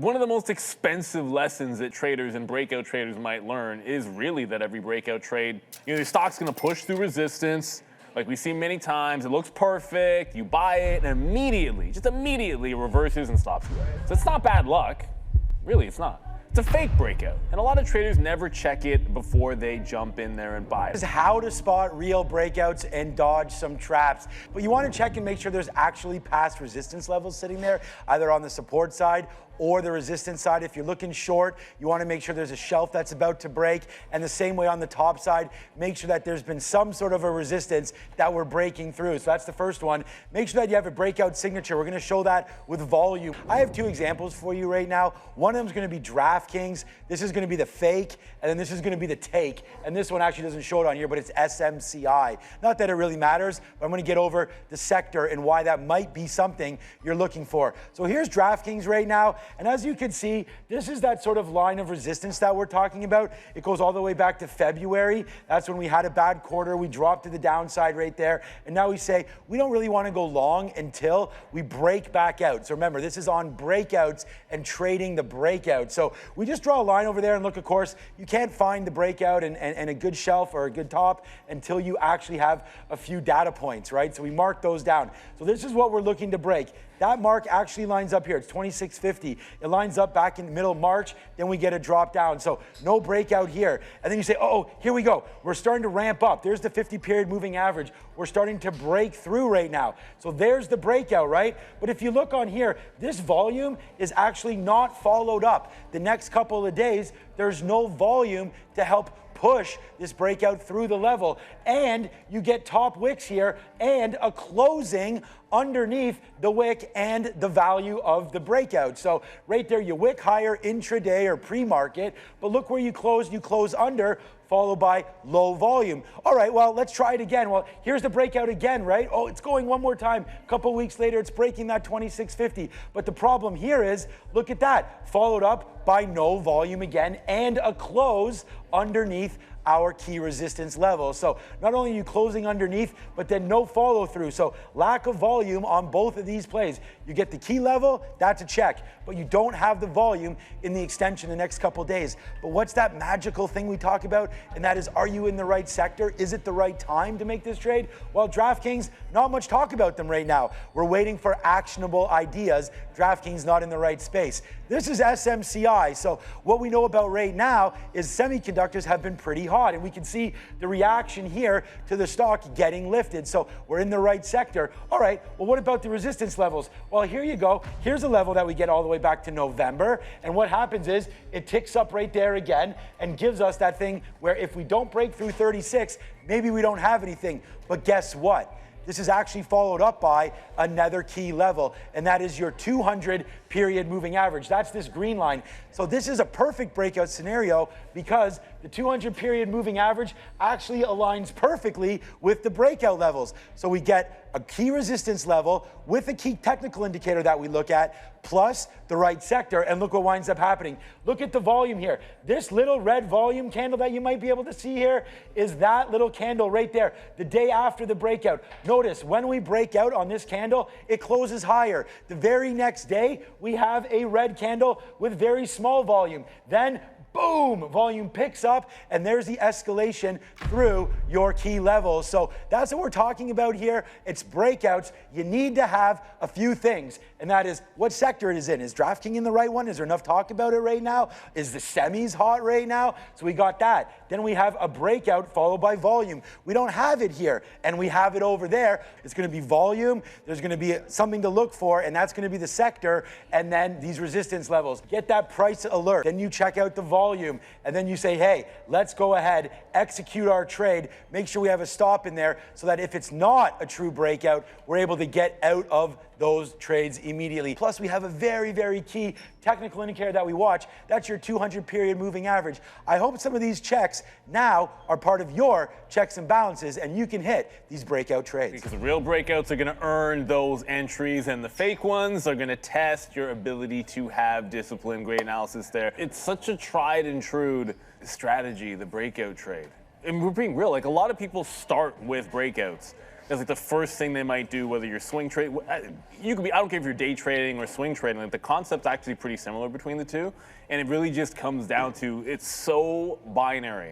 One of the most expensive lessons that traders and breakout traders might learn is really that every breakout trade, the stock's going to push through resistance, like we see many times. It looks perfect, you buy it, and immediately, just immediately, it reverses and stops you. So it's not bad luck. Really, it's not. It's a fake breakout, and a lot of traders never check it before they jump in there and buy it. This is how to spot real breakouts and dodge some traps. But you want to check and make sure there's actually past resistance levels sitting there, either on the support side or the resistance side. If you're looking short, you want to make sure there's a shelf that's about to break. And the same way on the top side, make sure that there's been some sort of a resistance that we're breaking through. So that's the first one. Make sure that you have a breakout signature. We're going to show that with volume. I have two examples for you right now. One of them is going to be DraftKings. This is going to be the fake, and then this is going to be the take. And this one actually doesn't show it on here, but it's SMCI. Not that it really matters, but I'm going to get over the sector and why that might be something you're looking for. So here's DraftKings right now. And as you can see, this is that sort of line of resistance that we're talking about. It goes all the way back to February. That's when we had a bad quarter. We dropped to the downside right there. And now we say we don't really want to go long until we break back out. So remember, this is on breakouts and trading the breakout. So we just draw a line over there and look, of course, you can't find the breakout and a good shelf or a good top until you actually have a few data points, right? So we mark those down. So this is what we're looking to break. That mark actually lines up here. It's 26.50. It lines up back in the middle of March. Then we get a drop down. So no breakout here. And then you say, oh, here we go. We're starting to ramp up. There's the 50-period moving average. We're starting to break through right now. So there's the breakout, right? But if you look on here, this volume is actually not followed up. The next couple of days, there's no volume to help push this breakout through the level, and you get top wicks here and a closing underneath the wick and the value of the breakout. So right there, you wick higher intraday or pre-market, but look where you close under, followed by low volume. All right, well, let's try it again. Well, here's the breakout again, right? Oh, it's going one more time. A couple weeks later, it's breaking that 26.50. But the problem here is, look at that, followed up by no volume again and a close underneath our key resistance level. So not only are you closing underneath, but then no follow through. So lack of volume on both of these plays. You get the key level, that's a check, but you don't have the volume in the extension the next couple days. But what's that magical thing we talk about? And that is, are you in the right sector? Is it the right time to make this trade? Well, DraftKings, not much talk about them right now. We're waiting for actionable ideas. DraftKings not in the right space. This is SMCI. So what we know about right now is semiconductors have been pretty hot, and we can see the reaction here to the stock getting lifted. So we're in the right sector. All right, well, what about the resistance levels? Well, here you go. Here's a level that we get all the way back to November. And what happens is it ticks up right there again and gives us that thing where if we don't break through 36, maybe we don't have anything. But guess what? This is actually followed up by another key level, and that is your 200-period moving average. That's this green line. So this is a perfect breakout scenario because the 200-period moving average actually aligns perfectly with the breakout levels. So we get a key resistance level with a key technical indicator that we look at, plus the right sector, and look what winds up happening. Look at the volume here. This little red volume candle that you might be able to see here is that little candle right there, the day after the breakout. Notice when we break out on this candle, it closes higher. The very next day, we have a red candle with very small volume. Then boom, volume picks up, and there's the escalation through your key levels. So that's what we're talking about here. It's breakouts. You need to have a few things, and that is what sector it is in. Is DraftKings in the right one? Is there enough talk about it right now? Is the semis hot right now? So we got that. Then we have a breakout followed by volume. We don't have it here, and we have it over there. It's going to be volume. There's going to be something to look for, and that's going to be the sector, and then these resistance levels. Get that price alert. Then you check out the volume, and then you say, hey, let's go ahead, execute our trade, make sure we have a stop in there so that if it's not a true breakout, we're able to get out of those trades immediately. Plus, we have a very, very key technical indicator that we watch. That's your 200-period moving average. I hope some of these checks now are part of your checks and balances, and you can hit these breakout trades. Because the real breakouts are going to earn those entries, and the fake ones are going to test your ability to have discipline. Great analysis there. It's such a tried and true strategy, the breakout trade. And we're being real, like a lot of people start with breakouts. as like the first thing they might do, whether you're swing trade. You could be. I don't care if you're day trading or swing trading. Like the concept's actually pretty similar between the two, and it really just comes down to it's so binary.